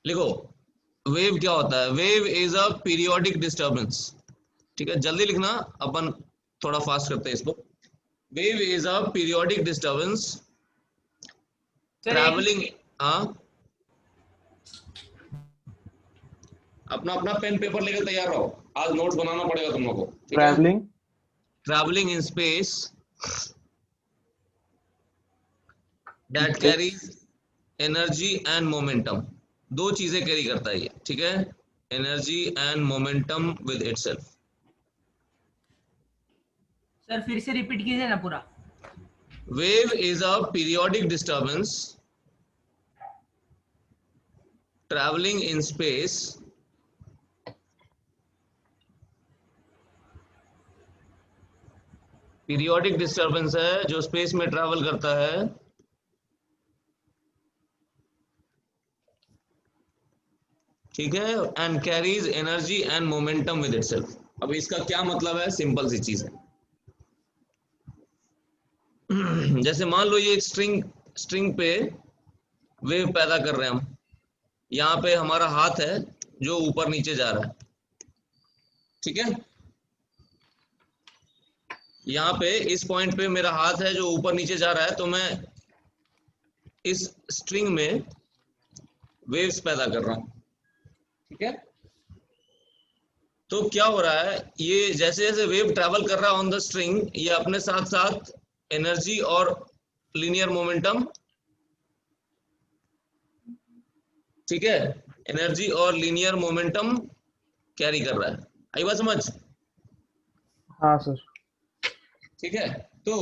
लिखो, वेव क्या होता है? Wave is a periodic disturbance. ठीक है, जल्दी लिखना, अपन थोड़ा फास्ट करते हैं इसको। Wave is a periodic disturbance sir travelling. हाँ, अपना अपना पेन पेपर लेकर तैयार रहो, आज नोट्स बनाना पड़ेगा तुम लोगों को, ठीक है? Travelling travelling in space that carries energy and momentum. दो चीजें कैरी करता है ये, ठीक है? Energy and momentum with itself. Sir फिर से रिपीट कीजिए ना पूरा। Wave is a periodic disturbance travelling in space periodic disturbance है जो स्पेस में ट्रैवल करता है, ठीक है? And carries energy and momentum with itself. अब इसका क्या मतलब है? सिंपल सी चीज है। जैसे मान लो ये एक स्ट्रिंग पे वेव पैदा कर रहे हैं हम। यहाँ पे हमारा हाथ है जो ऊपर नीचे जा रहा है, ठीक है? यहाँ पे इस पॉइंट पे मेरा हाथ है जो ऊपर नीचे जा रहा है, तो मैं इस स्ट्रिंग में वेव्स पैदा कर रहा हूं, ठीक है? तो क्या हो रहा है, ये जैसे जैसे वेव ट्रैवल कर रहा है ऑन द स्ट्रिंग, ये अपने साथ साथ एनर्जी और लीनियर मोमेंटम, ठीक है, एनर्जी और लीनियर मोमेंटम कैरी कर रहा है। आई बात समझ? हाँ सर। ठीक है, तो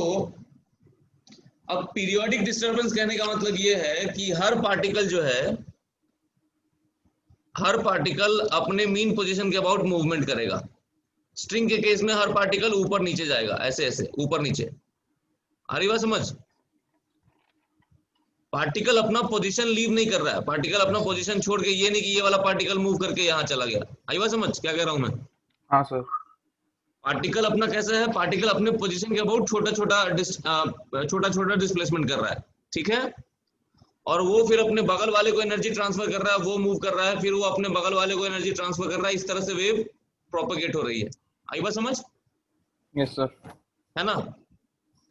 अब पीरियोडिक डिस्टरबेंस कहने का मतलब ये है कि हर पार्टिकल जो है, हर पार्टिकल अपने मीन पोजीशन के अबाउट मूवमेंट करेगा। स्ट्रिंग के केस में हर पार्टिकल ऊपर नीचे जाएगा, ऐसे ऐसे ऊपर नीचे। आ रही बात समझ? पार्टिकल अपना पोजीशन लीव नहीं कर रहा है, पार्टिकल अपना पोजीशन छोड़ के, ये नहीं कि ये वाला पार्टिकल मूव करके यहां चला गया। आई बात समझ क्या कह रहा हूं मैं? हाँ सर। पार्टिकल अपना कैसे है, पार्टिकल अपने पोजीशन के अबाउट छोटा छोटा डिस्प्लेसमेंट कर रहा है, ठीक है? और वो फिर अपने बगल वाले को एनर्जी ट्रांसफर कर रहा है, वो मूव कर रहा है, फिर वो अपने बगल वाले को एनर्जी ट्रांसफर कर रहा है। इस तरह से वेव प्रोपेगेट हो रही है। आई बात समझ? Yes sir. है ना?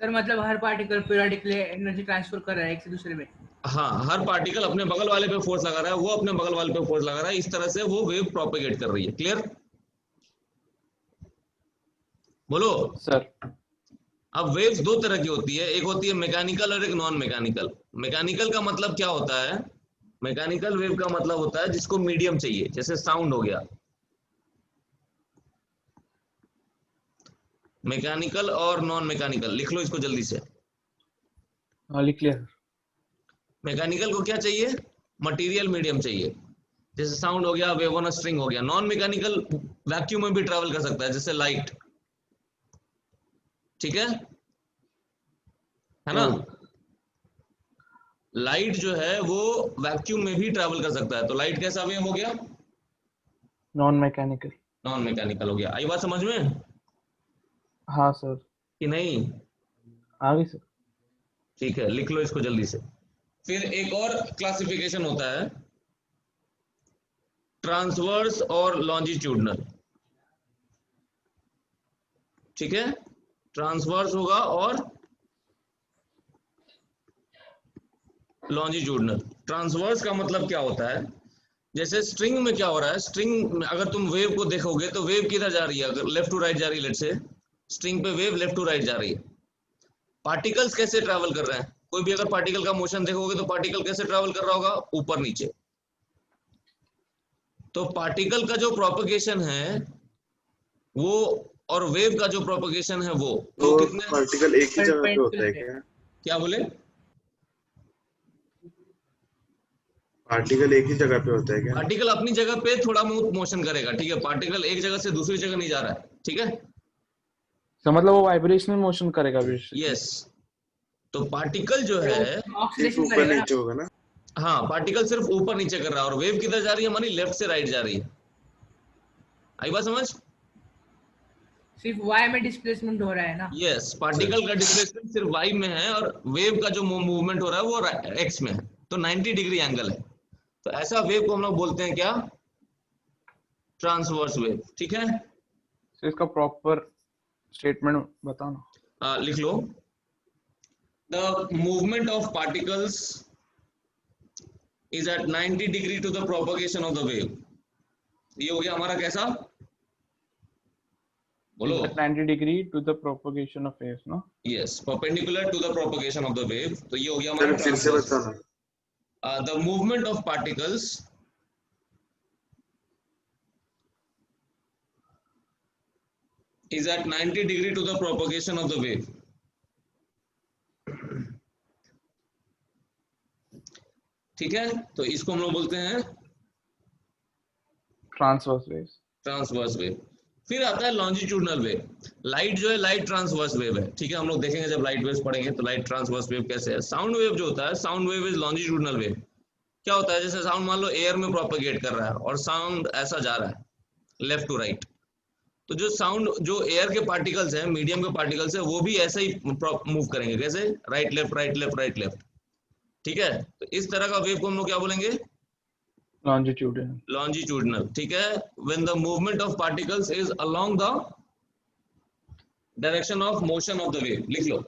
सर मतलब हर पार्टिकल पीरियोडिकली एनर्जी ट्रांसफर कर रहा है एक से दूसरे में। हाँ, हर पार्टिकल अपने बगल वाले पे फोर्स लगा रहा है, वो अपने बगल वाले पे फोर्स लगा रहा है। इस तरह से वो वेव प्रोपेगेट कर रही है। क्लियर? बोलो सर। अब वेव्स दो तरह की होती है, एक होती है मैकेनिकल और एक नॉन मैकेनिकल। मैकेनिकल का मतलब क्या होता है? मैकेनिकल वेव का मतलब होता है जिसको मीडियम चाहिए, जैसे साउंड हो गया। मैकेनिकल और नॉन मैकेनिकल, लिख लो इसको जल्दी से। हाँ लिख लिया सर। मैकेनिकल को क्या चाहिए? मटेरियल मीडियम चाहिए, जैसे साउंड हो गया, वेव ऑन अ स्ट्रिंग हो गया। नॉन मैकेनिकल वैक्यूम में भी ट्रैवल कर सकता है, जैसे लाइट, ठीक है ना? लाइट जो है वो वैक्यूम में भी ट्रैवल कर सकता है, तो लाइट कैसा वेव हो गया? Non mechanical. नॉन मैकेनिकल हो गया। आई बात समझ में हाँ सर। कि नहीं? आ गई सर। ठीक है, लिख लो इसको जल्दी से। फिर एक और क्लासिफिकेशन होता है ट्रांसवर्स और लॉन्जिट्यूडनल, ठीक है? ट्रांसवर्स होगा और लॉन्जिट्यूडनल। ट्रांसवर्स का मतलब क्या होता है? जैसे स्ट्रिंग में क्या हो रहा है, स्ट्रिंग में अगर तुम वेव को देखोगे तो वेव किधर जा रही है? अगर लेफ्ट टू राइट जा रही है, लेट से स्ट्रिंग पे वेव लेफ्ट टू राइट जा रही है। पार्टिकल्स कैसे ट्रैवल कर रहे हैं? कोई भी अगर पार्टिकल का मोशन देखोगे तो पार्टिकल कैसे ट्रैवल कर रहा होगा? ऊपर नीचे। तो पार्टिकल का जो प्रोपगेशन है वो, और वेव का जो प्रोपगेशन है वो, तो कितने पार्टिकल एक ही जगह पे होता है क्या? क्या बोले? पार्टिकल एक ही जगह पे होता है क्या? पार्टिकल अपनी जगह पे थोड़ा मोशन करेगा, ठीक है? पार्टिकल एक जगह से दूसरी जगह नहीं जा रहा है, ठीक है? तो मतलब वो वाइब्रेशनल मोशन करेगा बेसिकली। यस। तो पार्टिकल जो है सिर्फ ऑक्सीडेशन ऊपर करेगा नीचे होगा ना? हाँ, पार्टिकल सिर्फ ऊपर नीचे कर रहा है, और वेव किधर जा रही है? मानी लेफ्ट से राइट जा रही है। आई बात समझ? सिर्फ वाई में डिस्प्लेसमेंट हो रहा है ना? यस, पार्टिकल का डिस्प्लेसमेंट सिर्फ वाई में है और वेव का जो मूवमेंट हो रहा है वो एक्स में है, तो 90 डिग्री एंगल है। तो ऐसा वेव को हम लोग बोलते हैं क्या? Transverse wave. ठीक है, तो इसका प्रॉपर स्टेटमेंट बताओ ना। लिख लो। The movement of particles is at 90 degree to the propagation of the wave. ये हो गया हमारा कैसा, बोलो। 90 degree to the propagation of waves, no? Yes, perpendicular to the propagation of the wave. तो ये हो गया सर हमारा फिर से ट्रांसवर्स। बताओ ना। The movement of particles is at 90 degree to the propagation of the wave. ठीक है, तो इसको हम लोग बोलते हैं ट्रांसवर्स वेव्स। Transverse wave. फिर आता है लॉन्जिट्यूडनल वेव। लाइट जो है, लाइट ट्रांसवर्स वेव है। ठीक है, हम लोग देखेंगे जब लाइट वेव्स पढ़ेंगे तो लाइट ट्रांसवर्स वेव कैसे है। साउंड वेव जो होता है, sound wave is longitudinal wave. क्या होता है, जैसे साउंड मान लो एयर में प्रोपेगेट कर रहा है और साउंड ऐसा जा रहा है लेफ्ट टू राइट, तो जो साउंड, जो एयर के पार्टिकल्स हैं, मीडियम के पार्टिकल्स हैं, वो भी ऐसे ही मूव करेंगे। कैसे? Right left right left right left. ठीक है, तो इस तरह का वेव को हम लोग क्या बोलेंगे? लॉन्जिट्यूडनल। लॉन्जिट्यूडनल। ठीक है, when the movement of particles is along the direction of motion of the wave. लिख लो।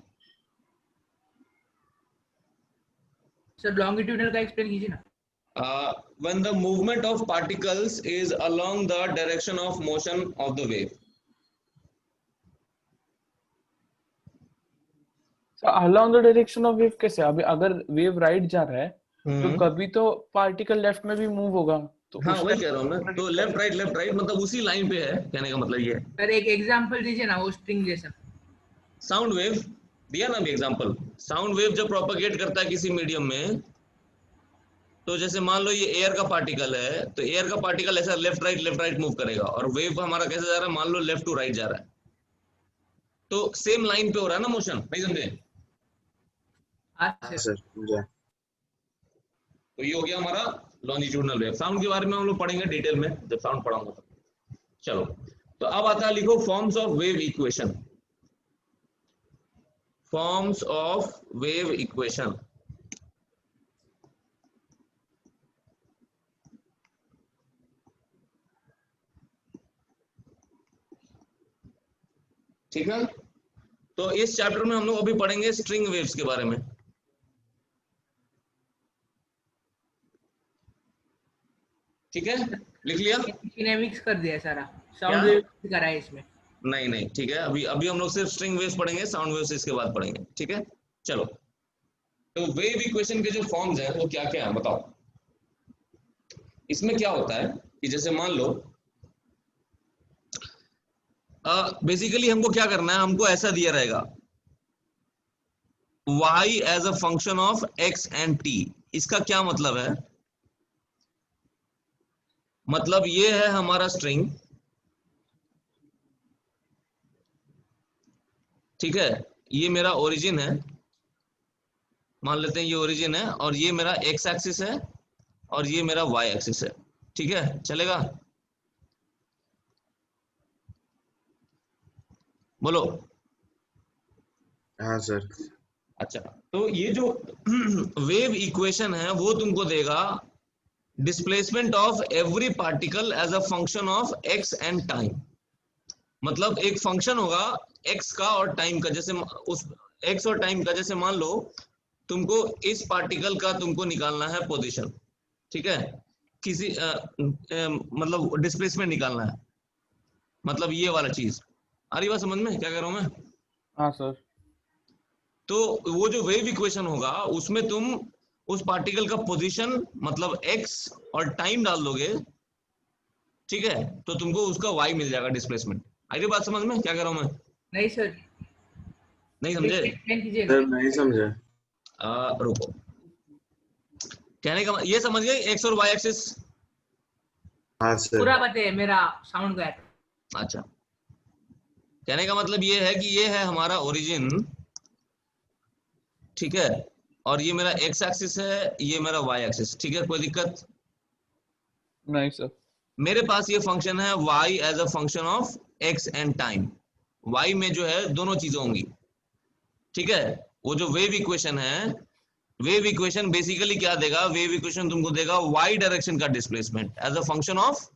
सर लॉन्गिट्यूडनल का एक्सप्लेन कीजिए ना। When the movement of particles is along the direction of motion of the wave. Along the direction of wave कैसे? अभी अगर wave right जा रहा है तो कभी तो पार्टिकल लेफ्ट में भी मूव होगा, तो हाँ, उस वही time कह रहा हूँ मैं। तो लेफ्ट राइट मतलब उसी लाइन पे है, कहने का मतलब ये है। सर एक एग्जांपल दीजिए ना, वो स्ट्रिंग जैसा। साउंड वेव दिया ना अभी एग्जांपल। साउंड वेव जब प्रोपेगेट करता है किसी मीडियम में, तो जैसे मान लो ये एयर का पार्टिकल है, तो एयर का पार्टिकल ऐसा लेफ्ट राइट मूव करेगा, और वेव हमारा कैसे जा रहा है, मान लो लेफ्ट टू राइट जा रहा है, तो सेम लाइन पे हो रहा है ना मोशन। नहीं समझे? हाँ सर समझा। तो ये हो गया हमारा लॉन्जिट्यूडनल वेव। साउंड के बारे में हम लोग पढ़ेंगे डिटेल में जब साउंड पढ़ाऊंगा तो। चलो, तो अब आता है, लिखो forms of wave equation. Forms of wave equation. ठीक है, तो इस चैप्टर में हम लोग अभी पढ़ेंगे स्ट्रिंग वेव्स के बारे में। ठीक है, लिख लिया? इन्हें मिक्स कर दिया सारा, क्या? साउंड वेव करा है इसमें। नहीं, ठीक है, अभी हम लोग सिर्फ स्ट्रिंग वेव्स पढ़ेंगे, साउंड वेव्स इसके बाद पढ़ेंगे। ठीक है, चलो। तो वेव इक्वेशन के जो फॉर्म्स हैं वो क्या क्या है बताओ। इसमें क्या होता है कि जैसे मान लो, बेसिकली हमको क्या करना है, हमको ऐसा दिया रहेगा y as a function of x and t। इसका क्या मतलब है? मतलब ये है हमारा स्ट्रिंग। ठीक है, ये मेरा ओरिजिन है, मान लेते हैं ये ओरिजिन है, और ये मेरा x एक्सिस है और ये मेरा y एक्सिस है। ठीक है, चलेगा? बोलो। हाँ सर। अच्छा, तो ये जो वेव इक्वेशन है वो तुमको देगा displacement of every particle as a function of x and time. मतलब एक फंक्शन होगा x का और टाइम का, जैसे उस x और टाइम का, जैसे मान लो तुमको इस पार्टिकल का तुमको निकालना है पोजीशन। ठीक है, किसी मतलब डिस्प्लेसमेंट निकालना है, मतलब ये वाला चीज। आ रही बात समझ में क्या कह रहा हूं मैं? हाँ सर। तो वो जो वेव इक्वेशन होगा उसमें तुम उस पार्टिकल का पोजीशन मतलब x और टाइम डाल दोगे। ठीक है, तो तुमको उसका y मिल जाएगा, डिस्प्लेसमेंट। आ रही बात समझ में क्या कह रहा हूं मैं? नहीं सर, नहीं समझे? एक्सप्लेन कीजिए सर ना। नहीं समझा। रुको, कहने का ये समझ गए x और y एक्सिस? हाँ सर। पूरा बताइए, मेरा साउंड गया था। अच्छा, कहने का मतलब ये है कि ये है हमारा ओरिजिन। ठीक है, और ये मेरा x एक्सिस है, ये मेरा y एक्सिस। ठीक है, कोई दिक्कत? नहीं सर। मेरे पास ये फंक्शन है y as a function of x and time. y में जो है दोनों चीजें होंगी। ठीक है, वो जो वेव इक्वेशन है वेव इक्वेशन बेसिकली क्या देगा, वेव इक्वेशन तुमको देगा वाई डायरेक्शन का displacement as a function of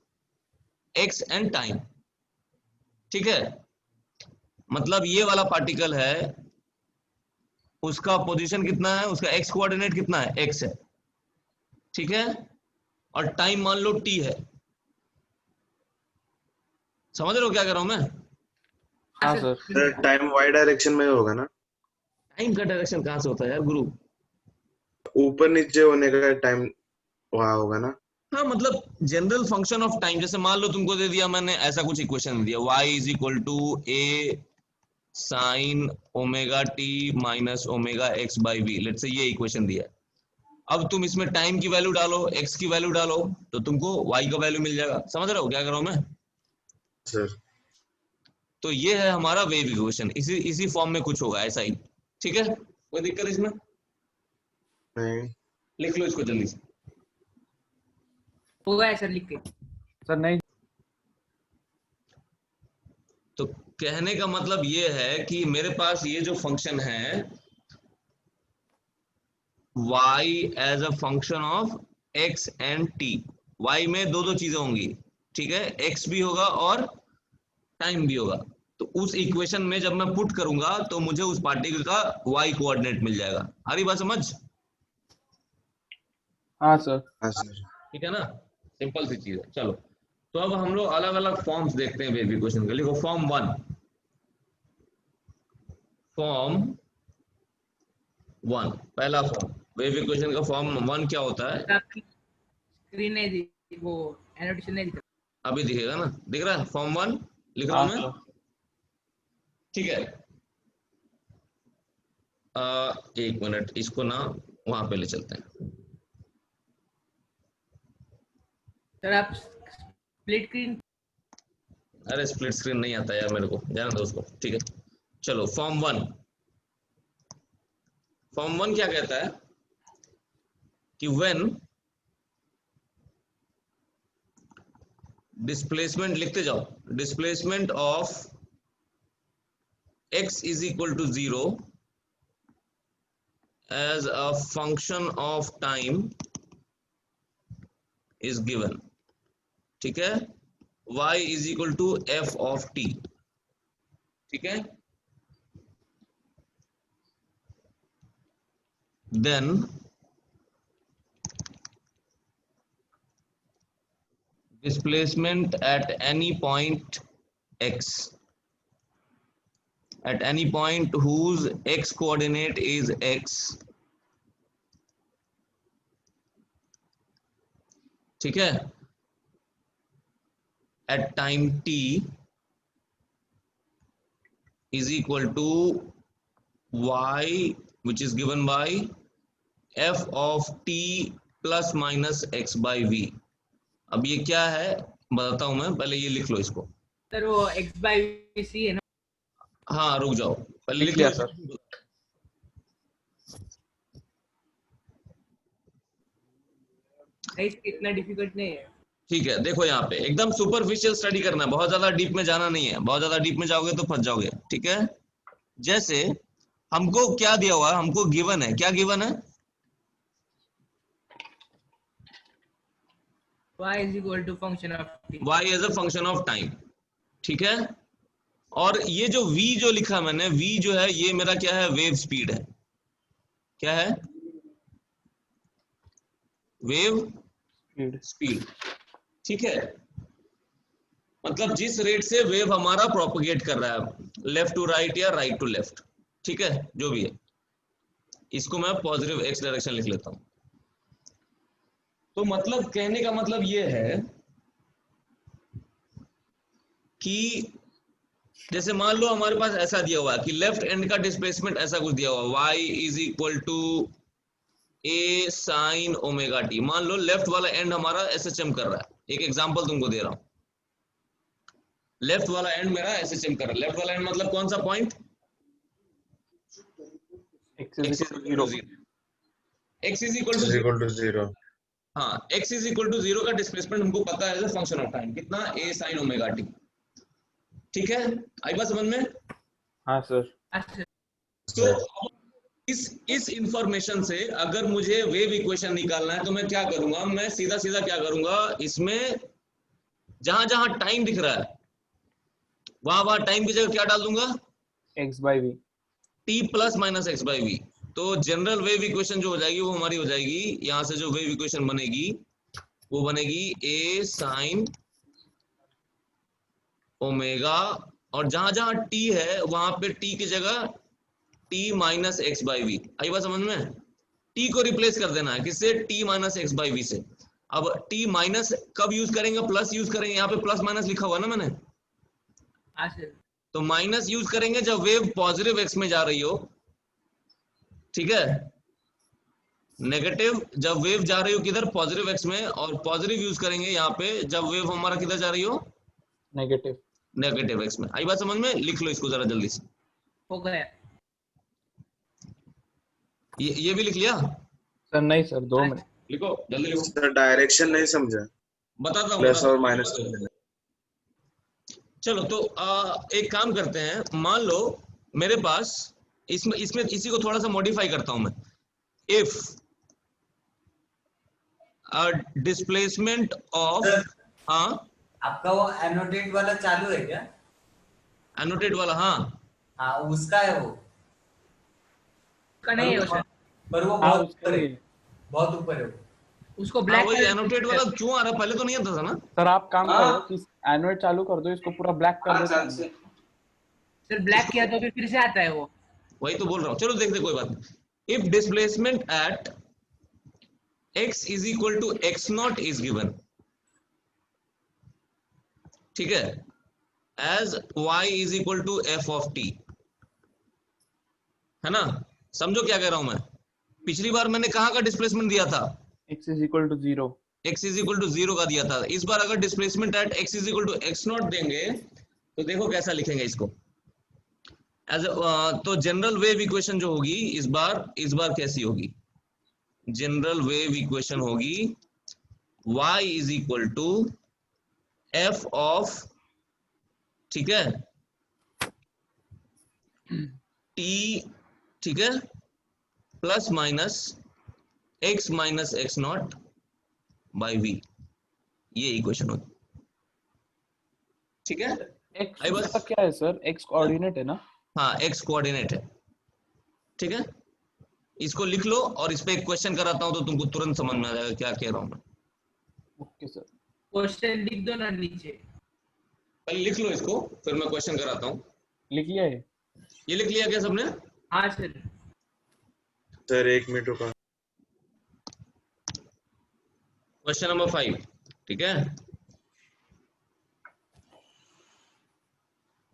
X and time. ठीक है, मतलब ये वाला पार्टिकल है, उसका पोजीशन कितना है, उसका एक्स कोऑर्डिनेट कितना है, एक्स है, ठीक है, और टाइम मान लो टी है। समझ रहे हो क्या कर रहा हूं मैं? हाँ sir. Sir time Y direction में होगा ना? टाइम का डायरेक्शन कहां से होता है यार गुरु? ऊपर नीचे होने का टाइम वहां होगा ना? हाँ, मतलब जनरल फंक्शन ऑफ टाइम, जैसे मान लो तुमको दे दिया मैंने ऐसा कुछ इक्वेशन दिया, y is equal to A sine omega T minus omega X by V, let's say ये इक्वेशन दिया है। अब तुम इसमें टाइम की वैल्यू डालो, x की वैल्यू डालो, तो तुमको y का वैल्यू मिल जाएगा। समझ रहे हो क्या कर रहा हूं मैं? सर तो ये है हमारा वेव इक्वेशन, इसी फॉर्म में कुछ होगा ऐसा ही। ठीक है, कोई दिक्कत इसमें? नहीं लिख लो इसको जल्दी से। होगा ऐसा लिख के। सर नहीं। तो कहने का मतलब ये है कि मेरे पास ये जो फंक्शन है y as a function of x and t, y में दो चीजें होंगी, ठीक है, x भी होगा और टाइम भी होगा। तो उस इक्वेशन में जब मैं पुट करूंगा तो मुझे उस पार्टिकल का y कोऑर्डिनेट मिल जाएगा। आ रही बात समझ? हाँ सर। हाँ सर। ठीक है ना, सिंपल सी चीज है। चलो, तो अब हम लोग अलग अलग फॉर्म्स देखते हैं वेव इक्वेशन के। लिखो फॉर्म 1। फॉर्म 1 पहला फॉर्म वेव इक्वेशन का, फॉर्म 1 क्या होता है? आपकी स्क्रीन नहीं दी, वो एनोटेशन नहीं दिखा। अभी दिखेगा ना, दिख रहा है? फॉर्म 1 लिख रहा हाँ हूं मैं, सर। ठीक है। एक मिनट, इसको ना वहां पे ले चलते हैं। सर आप स्प्लिट स्क्रीन। अरे स्प्लिट स्क्रीन नहीं आता यार मेरे को, जाना दो उसको, ठीक है। चलो फॉर्म 1। फॉर्म 1 क्या कहता है कि व्हेन डिस्प्लेसमेंट, लिखते जाओ, displacement of x is equal to 0 as a function of time is given, ठीक है, y is equal to f of t, ठीक है, then displacement at any point x, at any point whose x coordinate is x, ठीक है, at time t is equal to y which is given by f of t plus minus x by v। अब ये क्या है बताता हूं मैं, पहले ये लिख लो इसको। सर वो x by c है ना? हाँ रुक जाओ, पहले लिख लिया लो सर। नहीं, इतना डिफिकल्ट नहीं है। ठीक है, देखो यहाँ पे एकदम सुपरफिशियल स्टडी करना है, बहुत ज्यादा डीप में जाना नहीं है, बहुत ज्यादा डीप में जाओगे तो फंस जाओगे, ठीक है। जैसे हमको क्या दिया हुआ है, हमको गिवन है, क्या गिवन है? y is equal to function of t। y as a function of time, ठीक है। और ये जो v जो लिखा मैंने, v जो है ये मेरा क्या है, वेव स्पीड है। क्या है? वेव स्पीड, ठीक है। मतलब जिस रेट से वेव हमारा प्रोपगेट कर रहा है, लेफ्ट टू राइट या राइट टू लेफ्ट, ठीक है, जो भी है। इसको मैं पॉजिटिव एक्स डायरेक्शन लिख लेता हूं। तो मतलब कहने का मतलब ये है कि जैसे मान लो हमारे पास ऐसा दिया हुआ है कि लेफ्ट एंड का डिस्प्लेसमेंट ऐसा कुछ दिया हुआ है, y is equal to A sine omega T. मान लो लेफ्ट वाला एंड हमारा SHM कर रहा है, एक एग्जांपल तुमको दे रहा हूं। लेफ्ट वाला एंड मेरा SHM कर रहा है। लेफ्ट वाला एंड मतलब कौन सा point? x is equal to 0। x is equal to 0। हाँ, x इज इक्वल टू 0 का डिस्प्लेसमेंट हमको पता है as a function of time, कितना? a साइन ओमेगा टी, ठीक है। आई बात समझ में? हाँ सर। अच्छा। तो इस इंफॉर्मेशन से अगर मुझे वेव इक्वेशन निकालना है तो मैं क्या करूंगा, मैं सीधा सीधा क्या करूंगा, इसमें जहां जहां टाइम दिख रहा है वहां वहां टाइम की जगह क्या डाल दूंगा, x/v। t plus minus x by V. तो जनरल वेव इक्वेशन जो हो जाएगी वो हमारी हो जाएगी, यहां से जो वेव इक्वेशन बनेगी वो बनेगी a साइन ओमेगा, और जहां जहां t है वहां पे t की जगह t minus x by v. आई बात समझ में? t को रिप्लेस कर देना है किससे, t minus x by V से। अब t माइनस कब यूज करेंगे, प्लस यूज करेंगे, यहाँ पे प्लस माइनस लिखा हुआ ना मैंने, हाँ सर। तो माइनस यूज करेंगे जब वेव पॉजिटिव एक्स में जा रही हो, ठीक है, नेगेटिव जब वेव जा रही हो किधर, पॉजिटिव एक्स में, और पॉजिटिव यूज करेंगे यहाँ पे जब वेव हमारा किधर जा रही हो, नेगेटिव। नेगेटिव एक्स में। आई बात समझ में? लिख लो इसको जरा जल्दी से, हो गया ये भी लिख लिया, सर नहीं सर, 2 मिनट। लिखो जल्दी लिखो, सर डायरेक्शन नहीं समझा, बताता हूँ प्लस और बताता माइनस हूँ। करना है। चलो तो एक काम करते हैं, मान लो मेरे पास इसमें इसमें इसी को थोड़ा सा मॉडिफाई करता हूं मैं। इफ डिस्प्लेसमेंट ऑफ, सर हाँ आपका वो एनोटेट वाला चालू है क्या? एनोटेट वाला, हाँ हाँ उसका है वो। का नहीं है वो सर, पर वो हाँ बहुत उसका ऊपर ही है, है। बहुत ऊपर है वो। उसको हाँ ब्लैक वही कलर एनोटेट वाला क्यों आ रहा है, पहले तो नहीं आता था ना। सर आप काम हाँ। करो कि एनोड चालू कर दो, इसको पूरा ब्लैक कर दो। सर, ब्लैक किया तो फिर से आता है वो। वही तो बोल रहा हूँ, चलो देखते कोई बात नहीं। If displacement at x is equal to X naught is given, ठीक है, as y is equal to F of T, है ना? समझो क्या कह रहा हूं मैं, पिछली बार मैंने कहाँ का डिस्प्लेसमेंट दिया था, x is equal to 0। x is equal to 0 का दिया था। इस बार अगर displacement at x is equal to X naught देंगे तो देखो कैसा लिखेंगे इसको, एज तो जनरल वेव इक्वेशन जो होगी इस बार कैसी होगी, जनरल वेव इक्वेशन होगी y is equal to F of, ठीक है, t, ठीक है, plus minus x minus X naught by v, ये इक्वेशन होगी, ठीक है। x आई उसका बस, क्या है सर, x कोऑर्डिनेट है ना? हाँ x कोऑर्डिनेट है, ठीक है। इसको लिख लो और इस पे एक क्वेश्चन कराता हूं तो तुमको तुरंत समझ में आ जाएगा क्या कह रहा हूं मैं। Okay sir. क्वेश्चन लिख दो ना नीचे। पहले लिख लो इसको, फिर मैं क्वेश्चन कराता हूं। लिख लिया है? ये लिख लिया क्या सबने? हाँ सर। सर 1 मिनट रुका। क्वेश्चन नंबर 5, ठीक है।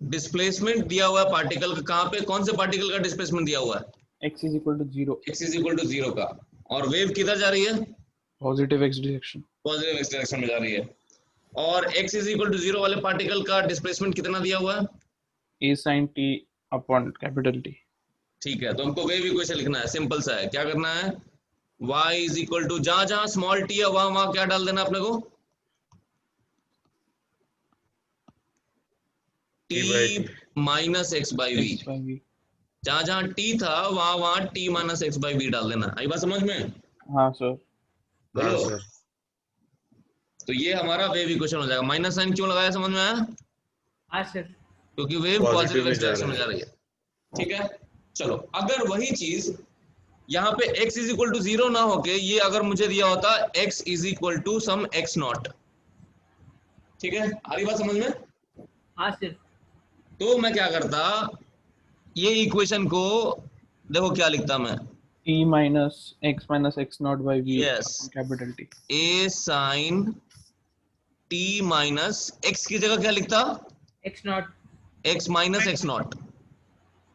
डिस्प्लेसमेंट दिया हुआ है पार्टिकल का, कहां पे, कौन से पार्टिकल का डिस्प्लेसमेंट दिया हुआ है, x is equal to 0। x is equal to 0 का, और वेव किधर जा रही है, positive x direction. Positive X direction में जा रही है, और x इज इक्वल टू 0 वाले पार्टिकल का डिस्प्लेसमेंट कितना दिया हुआ है, a sin t upon capital T। ठीक है। तो हमको वेव इक्वेशन लिखना है, सिंपल सा है, क्या करना है, y इज इक्वल टू, जहां जहां स्मॉल t है वहां वहां क्या डाल देना अपने को, T by t T। Minus x by V, x by v। जहां जहां t था वहां वहां t minus x by V डाल देना। आई बात समझ में? हाँ सर। हाँ बोलो। सर। तो ये हमारा वेव इक्वेशन हो जाएगा। माइनस साइन क्यों लगाया, समझ में आया? हाँ सर। क्योंकि वेव पॉजिटिव पॉजिटिव में एक्स जा डायरेक्शन रहा में है। जा रही है, ठीक है। चलो अगर वही चीज यहाँ पे x इज इक्वल टू 0 ना होके ये अगर मुझे दिया होता x is equal to some x naught, ठीक है, आ रही बात समझ में? हाँ सर। तो मैं क्या करता, ये इक्वेशन को देखो क्या लिखता मैं, t minus x naught by v yes, upon capital T। a sine t minus x की जगह क्या लिखता, X naught. x minus X naught,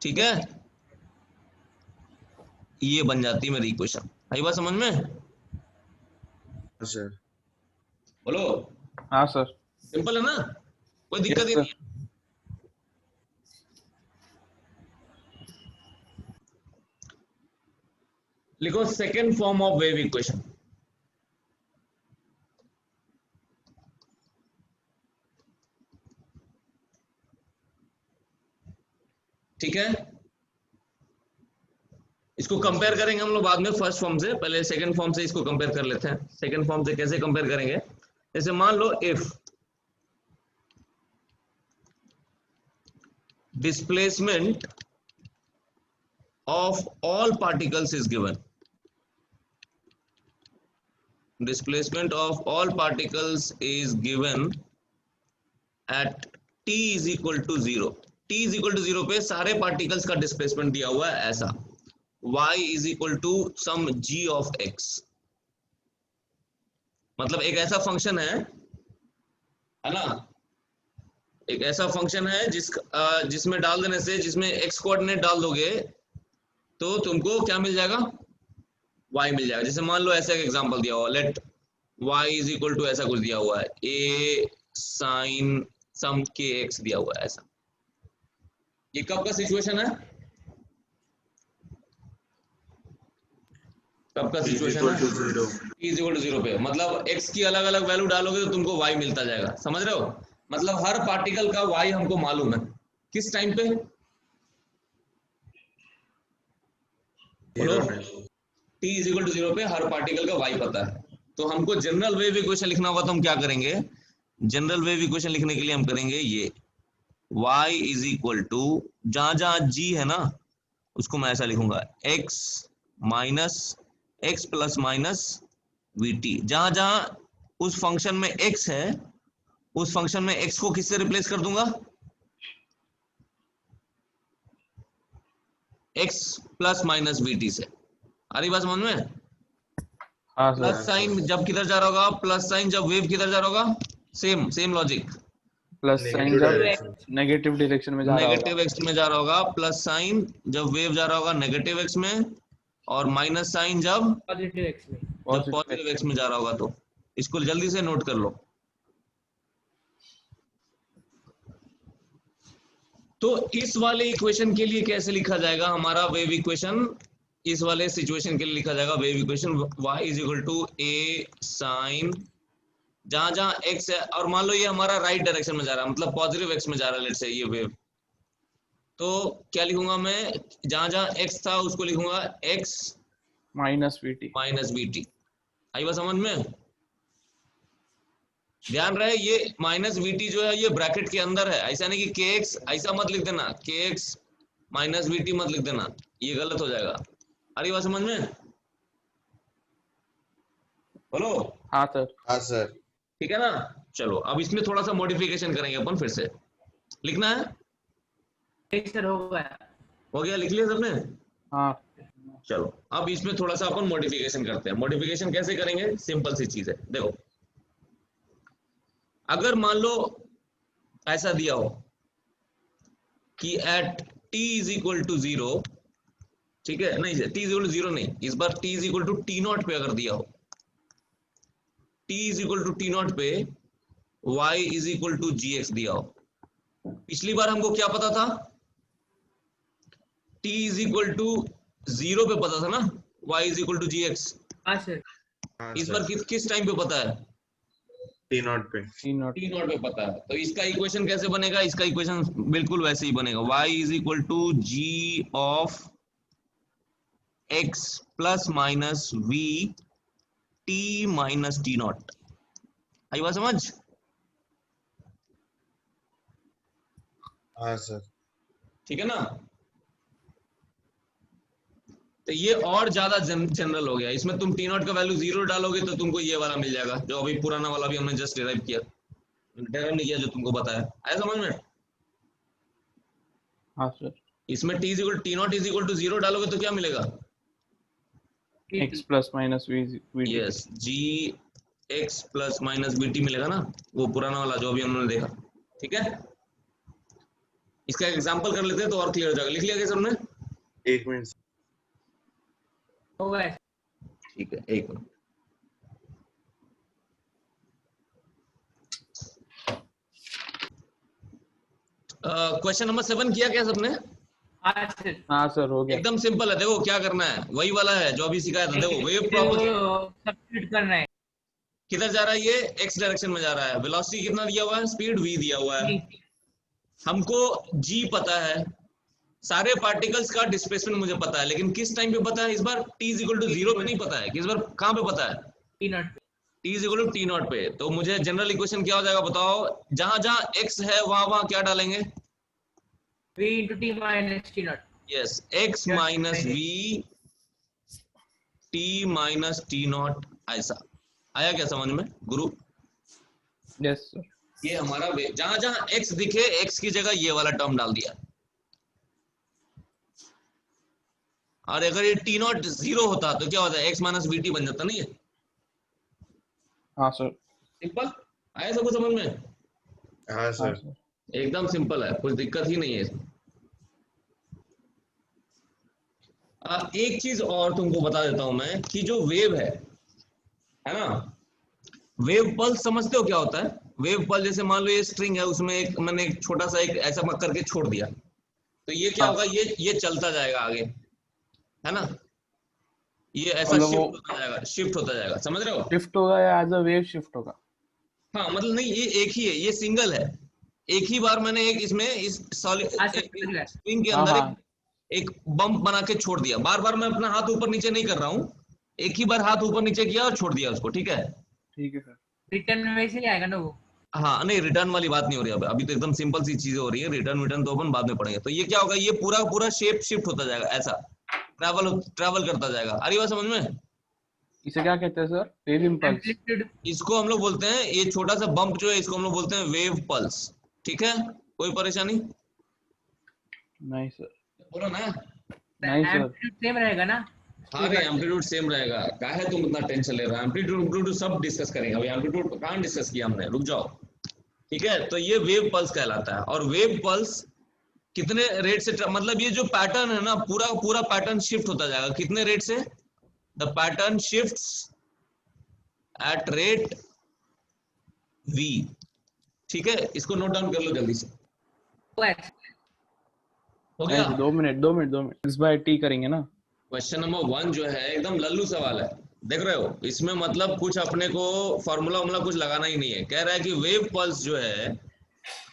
ठीक है, ये बन जाती है मेरी इक्वेशन। आई बात समझ में? हाँ सर। बोलो। हाँ सर। सिंपल है ना, कोई यस दिक्कत ही नहीं सर। है। लिखो second form of wave equation, ठीक है। इसको कंपेयर करेंगे हम लोग बाद में फर्स्ट फॉर्म से, पहले सेकंड फॉर्म से इसको कंपेयर कर लेते हैं। सेकंड फॉर्म से कैसे कंपेयर करेंगे, जैसे मान लो if displacement of all particles is given, displacement of all particles is given at t is equal to 0, t is equal to 0 पे सारे particles का displacement दिया हुआ है ऐसा, y is equal to some g of x, मतलब एक ऐसा फंक्शन है ना, एक ऐसा फंक्शन है जिसमें डाल देने से, जिसमें x कोऑर्डिनेट डाल दोगे तो तुमको क्या मिल जाएगा, y मिल जाएगा। जैसे मान लो ऐसा एक एग्जांपल दिया हुआ, let y is equal to ऐसा कुछ दिया हुआ है, a sin सम kx दिया हुआ है ऐसा। ये कब का सिचुएशन है, कब का सिचुएशन है, t इज इक्वल टू 0 पे, मतलब x की अलग अलग वैल्यू डालोगे तो तुमको y मिलता जाएगा, समझ रहे हो, मतलब हर पार्टिकल का y हमको मालूम है किस टाइम पे, t इज इक्वल टू 0 पे हर पार्टिकल का y पता है। तो हमको जनरल वेव इक्वेशन लिखना होगा तो हम क्या करेंगे, जनरल वेव इक्वेशन लिखने के लिए हम करेंगे ये y इज इक्वल टू, जहां जहां g है ना उसको मैं ऐसा लिखूंगा x minus x plus minus vt, जहां जहां उस फंक्शन में x है उस फंक्शन में x को किससे रिप्लेस कर दूंगा, x प्लस माइनस vt से। आ रही बात समझ में, प्लस साइन जब किधर जा रहा होगा, प्लस साइन जब वेव किधर जा रहा होगा, सेम लॉजिक, प्लस साइन जब नेगेटिव डायरेक्शन में जा रहा होगा, नेगेटिव एक्स में जा रहा होगा, प्लस साइन जब वेव जा रहा होगा नेगेटिव एक्स में, और माइनस साइन जब पॉजिटिव एक्स में, जब पॉजिटिव एक्स में जा रहा होगा। तो इसको जल्दी से नोट कर लो। तो इस वाले इक्वेशन के लिए कैसे लिखा जाएगा हमारा वेव इक्वेशन, इस वाले सिचुएशन के लिए लिखा जाएगा wave equation y is equal to a sine, जहां जहां x है, और मान लो ये हमारा राइट डायरेक्शन में जा रहा है, मतलब पॉजिटिव x में जा रहा है लेट्स से ये वेव, तो क्या लिखूंगा मैं, जहां जहां x था उसको लिखूंगा x माइनस vt। आई बात समझ में, ध्यान रहे ये माइनस vt जो है ये ब्रैकेट के अंदर है, ऐसा नहीं कि kx, ऐसा मत लिख देना, kx माइनस vt मत लिख देना, ये गलत हो जाएगा। अरे बात समझ में, बोलो। हाँ सर, हाँ सर, ठीक है ना, चलो अब इसमें थोड़ा सा मॉडिफिकेशन करेंगे अपन, फिर से लिखना है, सर हो गया, हो गया, लिख लिया सबने, हाँ चलो अब इसमें थोड़ा सा अपन मॉडिफिकेशन करते हैं। मॉडिफिकेशन कैसे करेंगे, सिंपल सी चीज है, देखो अगर मान लो ऐसा दिया हो कि at t is equal to 0, ठीक है, नहीं t इज इक्वल टू 0 नहीं, इस बार t is equal to t0 पे अगर दिया हो, t is equal to t0 पे y is equal to gx दिया हो, पिछली बार हमको क्या पता था, t इज इक्वल टू 0 पे पता था ना, y is equal to gx, हाँ सर, इस बार किस टाइम पे पता है, t0 पे, t0 पे पता है। तो इसका इक्वेशन कैसे बनेगा, इसका इक्वेशन बिल्कुल वैसे ही बनेगा, y is equal to g of x plus minus v t minus t0। आई बात समझ, हाँ सर, ठीक है ना, तो ये और ज्यादा जनरल हो गया, इसमें तुम t0 का वैल्यू 0 डालोगे तो तुमको ये वाला मिल जाएगा, जो अभी पुराना वाला भी हमने जस्ट डिराइव किया, डिराइव नहीं किया, जो तुमको बताया, आया समझ में। हाँ सर, इसमें t equal t0 is equal to 0 डालोगे तो क्या मिलेगा, x plus minus vt, yes g x plus minus vt मिलेगा ना, वो पुराना वाला जो अभी हमने देखा, ठीक है। इसका एग्जांपल कर लेते हैं तो और क्लियर हो जाएगा, लिख लिया क्या सबने, एक मिनट, हो गया, ठीक है, एक मिनट। क्वेश्चन नंबर 7 किया क्या सबने, हाँ सर, हाँ सर हो गया, एकदम सिंपल है, देखो क्या करना है, वही वाला है जो अभी सिखाया था, देखो वेव प्रॉपर्टी सब्स्टिट्यूट करना है, किधर जा रहा है, ये x डायरेक्शन में जा रहा है, वेलोसिटी कितना दिया हुआ है, स्पीड v दिया हुआ है, हमको g पता है, सारे पार्टिकल्स का डिस्प्लेसमेंट मुझे पता है, लेकिन किस टाइम पे पता है? इस बार t इज इक्वल टू 0 पे नहीं पता है, किस बार कहाँ पे पता है? टी नॉट पे। t is equal to t naught पे। तो मुझे जनरल इक्वेशन क्या हो जाएगा बताओ? जहां जहां x है वहां वहां क्या डालेंगे? v into t minus t not. Yes, x minus v t minus t not. ऐसा आया क्या समझ में गुरु? Yes sir. ये हमारा जहां जहां x दिखे x की जगह ये वाला टर्म डाल दिया। और अगर ये t नॉट 0 होता तो क्या होता है? x माइनस वी टी बन जाता नहीं है? हाँ सर। सिंपल आया सबको समझ में? हाँ हाँ सर। सर। एकदम सिंपल है, कुछ दिक्कत ही नहीं है इसमें। एक चीज और तुमको बता देता हूं मैं कि जो वेव है ना, वेव पल्स समझते हो क्या होता है? वेव पल्स जैसे मान लो ये स्ट्रिंग है, उसमें एक मैंने एक छोटा सा एक ऐसा करके छोड़ दिया, तो ये क्या हाँ। होगा? ये चलता जाएगा आगे, है ना? ये ऐसा मतलब शिफ्ट वो होता जाएगा, शिफ्ट होता जाएगा, समझ रहे हो? शिफ्ट होगा या एज अ वेव शिफ्ट होगा? हाँ मतलब नहीं, ये एक ही है, ये सिंगल है। एक ही बार मैंने एक इसमें इस सॉलिड आज तक समझ गया। स्ट्रिंग के हाँ अंदर हाँ एक बम्प बना के छोड़ दिया। बार बार मैं अपना हाथ ऊपर नीचे नहीं कर रहा हूँ, एक ही बार हाथ ऊपर नीचे किया और छोड़ दिया उसको, ठीक है? ठीक है सर। रिटर्न में वैसे ही आएगा ना वो। हाँ नहीं, रिटर्न वाली बात नहीं हो रही है अभी तो एकदम सिंपल सी चीजें हो रही है। रिटर्न तो अपन बाद में पढ़ेंगे। तो ये क्या होगा? ये पूरा पूरा शेप शिफ्ट होता जाएगा, ऐसा ट्रैवल करता जाएगा। अरे बात समझ में? इसे क्या कहते हैं सर? Wave impulse. एम्पलीट्यूड। इसको हम लोग बोलते हैं, ये छोटा सा बम्प जो है इसको हम लोग बोलते हैं वेव पल्स। ठीक है, कोई परेशानी? नहीं सर। बोलो ना। नहीं सर। एम्पलीट्यूड सेम रहेगा ना? हाँ रे, एम्पलीट्यूड सेम रहेगा। काहे तुम इतना टेंशन ले रहे हो? एम्पलीट्यूड सब डिस्कस करेंगे अभी। एम्पलीट्यूड कहाँ डिस्कस किया हमने? रुक जाओ। ठीक है, तो ये वेव पल्स कहलाता है। और वेव पल्स कितने रेट से मतलब ये जो पैटर्न है ना, पूरा पूरा पैटर्न शिफ्ट होता जाएगा। कितने रेट से? The pattern shifts at rate v। ठीक है, इसको नोट डाउन कर लो जल्दी से। बस हो गया? नहीं, 2 मिनट x by t करेंगे ना। क्वेश्चन नंबर 1 जो है एकदम लल्लू सवाल है, देख रहे हो? इसमें मतलब कुछ अपने को फॉर्मूला कुछ लगाना ही नहीं है। कह रहा है कि वेव पल्स जो है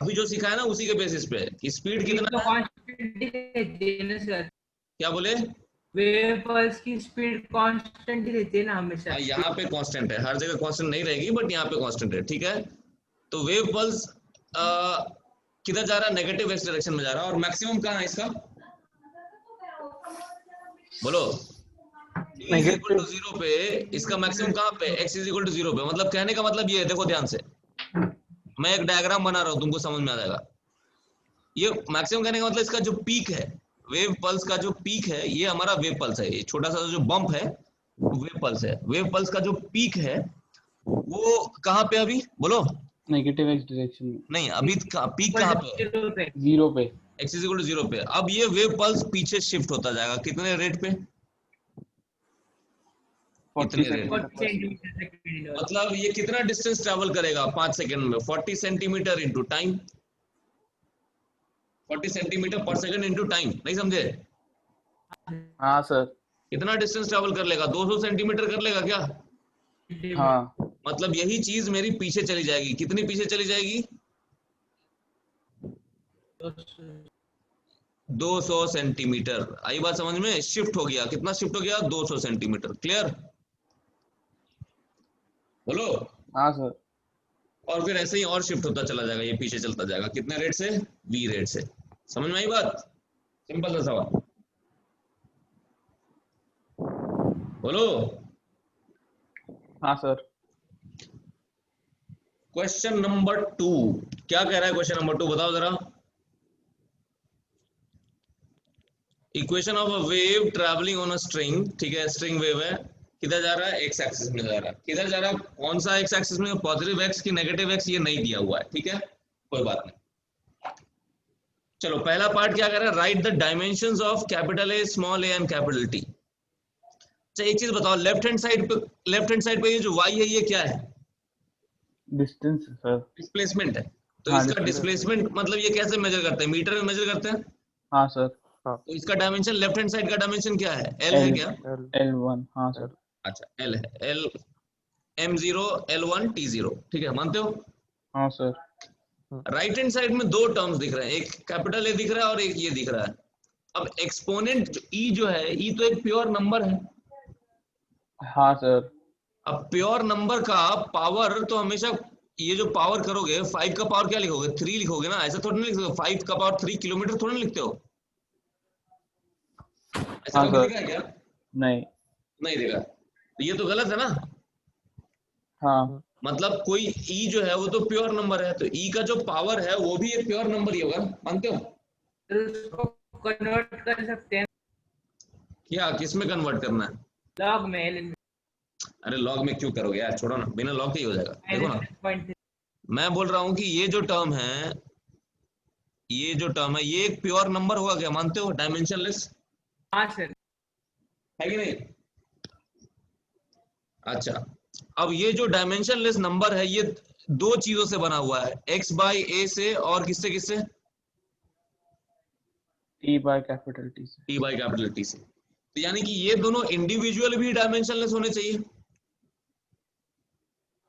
अभी जो सिखाया ना उसी के बेसिस पे कि स्पीड तो कितना है। कांस्टेंट रहती है ना सर? क्या बोले? वेव पल्स की स्पीड कांस्टेंट ही रहती है ना हमेशा? यहाँ पे कांस्टेंट है, हर जगह कांस्टेंट नहीं रहेगी, बट यहाँ पे कांस्टेंट है। ठीक है, तो वेव पल्स किधर जा रहा है? नेगेटिव एक्स डायरेक्शन में जा रहा है। और मैक्सिमम कहाँ है इसका? बोलो। x इक्वल टू 0 पे इसका मैक्सिमम कहाँ पे? x इज इक्वल टू 0 पे। मतलब कहने का मतलब ये है, देखो ध्यान से, मैं एक डायग्राम बना रहा हूँ, तुमको समझ में आ जाएगा। ये मैक्सिमम कहने का मतलब इसका जो पीक है, वेव पल्स का जो पीक है, ये हमारा वेव पल्स है। ये छोटा सा जो बम्प है वेव पल्स है। वेव पल्स का जो पीक है वो कहाँ पे अभी? बोलो। नेगेटिव एक्स डायरेक्शन में। नहीं, अभी पीक कहाँ पे है? 0 पे। x इज इक्वल टू 0 पे। अब ये वेव पल्स पीछे शिफ्ट होता जाएगा, कितने रेट पे? 40 कितने रेट? 40 centimetre second. मतलब ये कितना डिस्टेंस ट्रैवल करेगा 5 सेकंड में? 40 सेंटीमीटर इंटू टाइम। 40 सेंटीमीटर पर सेकंड इंटू टाइम। नहीं समझे? हाँ सर। कितना डिस्टेंस ट्रैवल कर लेगा? 200 सेंटीमीटर कर लेगा क्या? हाँ। मतलब यही चीज मेरी पीछे चली जाएगी। कितनी पीछे चली जाएगी? 200 सेंटीमीटर। आई बात समझ में? शिफ्ट हो गया, कितना शिफ्ट हो गया? 200 सेंटीमीटर। क्लियर? बोलो। हाँ सर। और फिर ऐसे ही और शिफ्ट होता चला जाएगा, ये पीछे चलता जाएगा। कितने रेट से? v रेट से। समझ में आई बात? सिंपल सा सवाल। बोलो। हाँ सर। क्वेश्चन नंबर 2 क्या कह रहा है? क्वेश्चन नंबर 2 बताओ जरा। Equation of a wave travelling on a string. ठीक है, स्ट्रिंग वेव है, किधर जा रहा है? एक्स एक्सिस में जा रहा है। किधर जा रहा है? कौन सा एक्स एक्सिस में? पॉजिटिव एक्स की नेगेटिव एक्स? ये नहीं दिया हुआ है, ठीक है, कोई बात नहीं। चलो पहला पार्ट क्या कर रहा है? Right the dimensions of capital A, small A and capital T. अच्छा एक चीज बताओ, लेफ्ट हैंड साइड पे ये जो y है ये क्या है? Distance sir. डिस्प्लेसमेंट है। तो हाँ, इसका डिस्प्लेसमेंट मतलब ये कैसे मेजर करते हैं? मीटर में मेजर करते हैं। हाँ सर। तो इसका डायमेंशन, लेफ्ट हैंड साइड का डायमेंशन क्या है? L है क्या? L1। हाँ सर। अच्छा L है, L M0 L1 T0। ठीक है, मानते हो? हाँ सर। राइट हैंड साइड में दो टर्म्स दिख रहे हैं, एक कैपिटल ए दिख रहा है और एक ये दिख रहा है। अब एक्सपोनेंट ई जो है, ई तो एक प्योर नंबर है। हाँ सर। अब प्योर नंबर का पावर तो हमेशा, ये जो पावर करोगे 5 का पावर क्या लिखोगे, 3 लिखोगे ना, ऐसा थोड़ी नहीं लिख सकते। 5 का पावर 3 किलोमीटर थोड़ी नहीं लिखते हो, ऐसा हाँ कभी सर। लिखा है क्या? नहीं। नहीं लिखा। तो ये तो गलत है ना। हाँ मतलब कोई ई जो है वो तो प्योर नंबर है, तो ई का जो पावर है वो भी एक प्योर नंबर ही होगा, मानते हो? तो उसको कन्वर्ट कर सकते हैं क्या, किस में कन्वर्ट करना है? लॉग में, ln में। अरे लॉग में क्यों करोगे यार, छोड़ो ना, बिना लॉग के ही हो जाएगा। देखो ना, -6.3। मैं बोल रहा हूँ कि ये जो टर्म है, ये जो टर्म है, ये एक प्योर नंबर होगा, क्या मानते हो? डायमेंशनलेस हाँ सर। है कि नहीं? अच्छा, अब ये जो डायमेंशनलेस नंबर है, ये दो चीजों से बना हुआ है, x बाई ए से और किससे किससे? T बाय कैपिटल T से। t बाई कैपिटल टी से। तो यानी कि ये दोनों इंडिविजुअल भी डायमेंशनलेस होने चाहिए।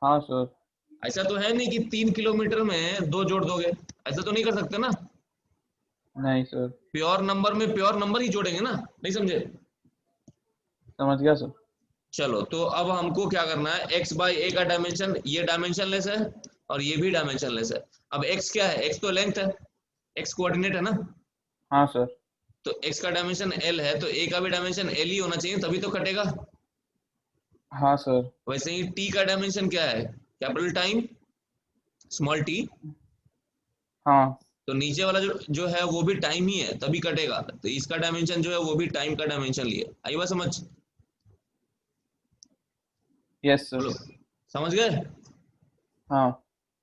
हाँ सर। ऐसा तो है नहीं कि 3 किलोमीटर में 2 जोड़ दोगे, ऐसा तो नहीं कर सकते ना। नहीं सर। प्योर नंबर में प्योर नंबर ही जोड़ेंगे ना, नहीं समझे? समझ गया सर। चलो, तो अब हमको क्या करना है, x बाई ए का डायमेंशन, ये डायमेंशनलेस है और ये भी डायमेंशनलेस है। अब x क्या है? x तो लेंथ है, x कोऑर्डिनेट है ना। हाँ सर। तो x का डायमेंशन l है, तो a का भी डायमेंशन l ही होना चाहिए, तभी तो कटेगा। हाँ सर। वैसे ही t का डायमेंशन क्या है? कैपिटल टाइम स्मॉल t, हाँ। तो नीचे वाला जो है वो भी टाइम ही है, तभी कटेगा। तो इसका डायमेंशन जो है वो भी टाइम का डायमेंशन लिए। आई बात समझ? Yes sir. बोलो, समझ गए? हाँ।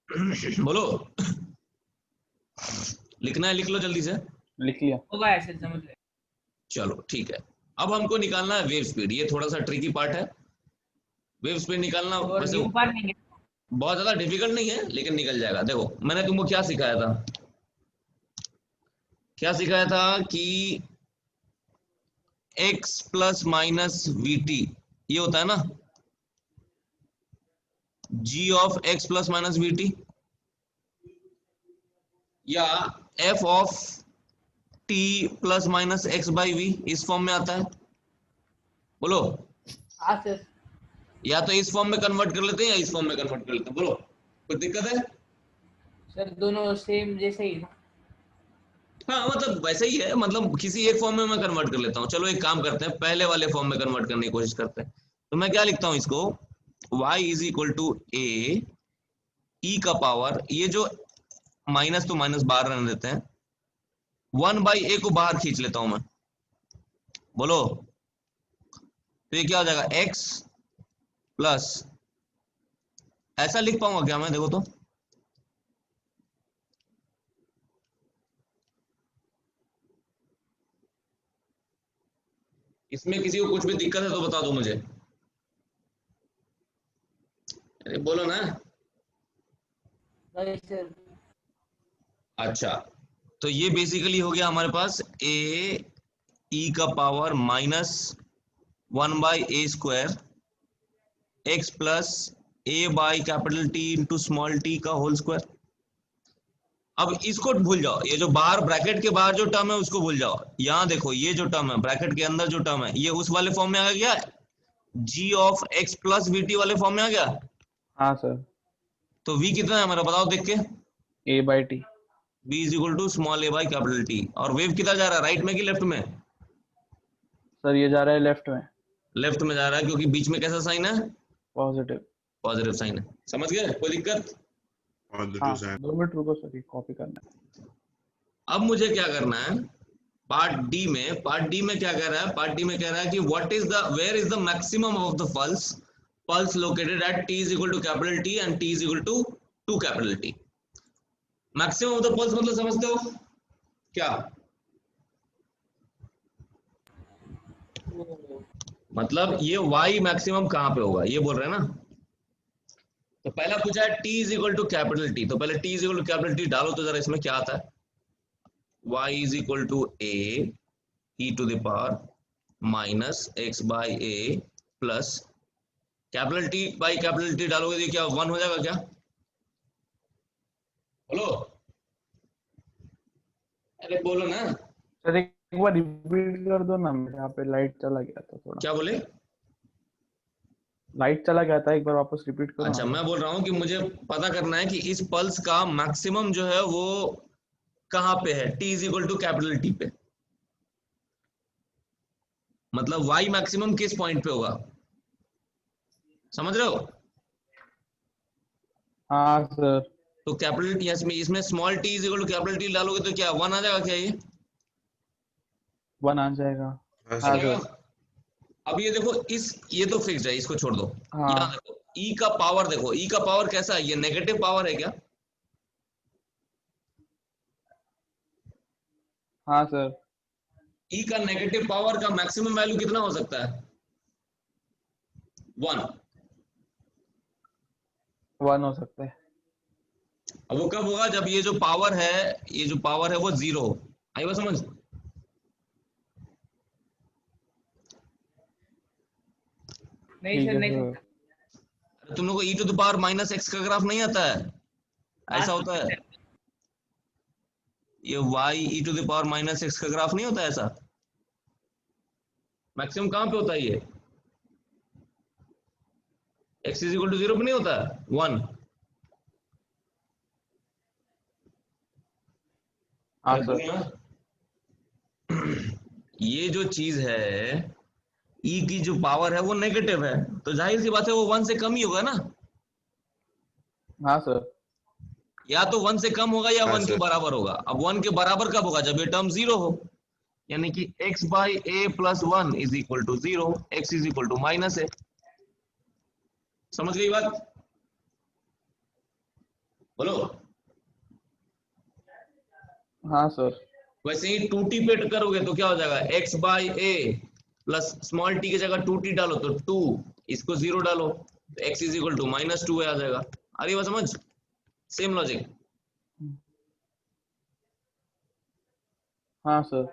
बोलो, लिखना है लिख लो जल्दी से। लिख लिया। होगा ऐसे, समझ ले। चलो ठीक है, अब हमको निकालना है वेव स्पीड। ये थोड़ा सा ट्रिकी पार्ट है, वेव स्पीड निकालना। और वैसे न्यू पार नहीं है। बहुत ज्यादा डिफिकल्ट नहीं है, लेकिन निकल जाएगा। देखो, मैंने तुमको क्या सिखाया था, क्या सिखाया था कि x plus minus v t, ये होता है ना g of x plus minus v t, या f of t plus minus x by v, इस फॉर्म में आता है। बोलो, हाँ सर। या तो इस फॉर्म में कन्वर्ट कर लेते हैं या इस फॉर्म में कन्वर्ट कर लेते हैं। बोलो, कोई दिक्कत है? सर दोनों सेम जैसे ही। हाँ, मतलब वैसे ही है, मतलब किसी एक फॉर्म में मैं कन्वर्ट कर लेता हूँ। चलो एक काम करते हैं, पहले वाले फॉर्म में कन्वर्ट करने की कोशिश करते हैं। तो मैं क्या लिखता हूँ इसको, y इज इक्वल टू ए ई का पावर, ये जो माइनस तो माइनस बाहर रहने देते हैं, 1 बाई ए को बाहर खींच लेता हूं मैं। बोलो, तो ये क्या हो जाएगा, x प्लस, ऐसा लिख पाऊंगा क्या मैं? देखो तो, इसमें किसी को कुछ भी दिक्कत है तो बता दो मुझे। अरे बोलो ना। नहीं सर। अच्छा, तो ये बेसिकली हो गया हमारे पास a e का power minus 1 by A square x plus A by capital T into small T का होल स्क्वायर। अब इसको भूल जाओ, ये जो बाहर ब्रैकेट के बाहर जो टर्म है उसको भूल जाओ। यहां देखो, ये जो टर्म है ब्रैकेट के अंदर जो टर्म है, ये उस वाले फॉर्म में आ गया, g of x plus we T वाले फॉर्म में आ गया। हाँ सर। तो v कितना है हमारा, बताओ देख के। A by T. v is equal to small a by capital T. और वेव कितना जा रहा है, राइट में कि लेफ्ट में? सर ये जा रहा है लेफ्ट में। लेफ्ट में जा रहा है, क्योंकि बीच में कैसा साइन है, पॉजिटिव। पॉजिटिव साइन है। समझ गए? कोई दिक्कत? हाँ 2 मिनट रुको सर, ये कॉपी करना है। अब मुझे क्या करना है, पार्ट डी में, पार्ट डी में क्या कह रहा है, पार्ट डी में कह रहा है कि what is the, where is the maximum of the pulse, pulse located at t is equal to capital T and t is equal to 2 capital T। Maximum of the pulse मतलब समझते हो क्या? मतलब ये y मैक्सिमम कहां पे होगा, ये बोल रहे हैं ना। तो पहला पूछा है t is equal to capital T, तो पहले t is equal to capital T डालो तो जरा इसमें क्या आता है, y is equal to a e to the power minus x by a plus capital T by capital T डालोगे तो क्या 1 हो जाएगा क्या? बोलो, अरे बोलो ना। सर एक एक बार रिपीट कर दो ना, मेरे यहाँ पे लाइट चला गया था थोड़ा। क्या बोले? लाइट चला गया था, एक बार वापस रिपीट करो अच्छा, ना। मैं बोल रहा हूँ कि मुझे पता करना है कि इस पल्स का मैक्सिमम जो है वो कहाँ पे है, t is equal to capital T पे, मतलब y मैक्सिमम किस पॉइंट पे होगा, समझ रहे हो? हाँ सर। तो कैपिटल T इसमें small t is equal to capital T डालोगे तो क्या 1 आ जाएगा क्या? ये 1 आ जाएगा। हाँ हाँ सर। सर। अब ये देखो, ये तो फिक्स्ड है, इसको छोड़ दो। हाँ। यहाँ देखो e का पावर, देखो e का पावर कैसा है, ये नेगेटिव पावर है क्या? हाँ सर। e का नेगेटिव पावर का मैक्सिमम वैल्यू कितना हो सकता है? 1। 1 हो सकता है। अब वो कब होगा? जब ये जो पावर है, ये जो पावर है वो 0 हो। आई बात समझ? नहीं ठीक सर, है नहीं सर। अरे तुम लोग को e to the power minus x का ग्राफ नहीं आता है? ऐसा होता है ये y e to the power minus x का ग्राफ नहीं होता ऐसा? मैक्सिमम कहां पे होता है ये? x इज इक्वल टू 0 पे नहीं होता, 1। हाँ सर। ये जो चीज है e की जो पावर है वो नेगेटिव है, तो जाहिर सी बात है वो 1 से कम ही होगा ना। हाँ सर। या तो 1 से कम होगा या हाँ 1 के सर। बराबर होगा। अब 1 के बराबर कब होगा? जब ये टर्म 0 हो, यानी कि x by a plus 1 is equal to 0, x is equal to minus है। समझ गई बात? बोलो। हाँ सर। वैसे ही 2t पे करोगे तो क्या हो जाएगा? x by a plus small t की जगह 2t डालो तो 2, इसको 0 डालो तो x is equal to minus 2 आ जाएगा। आ रही बात समझ? Same logic. हाँ सर।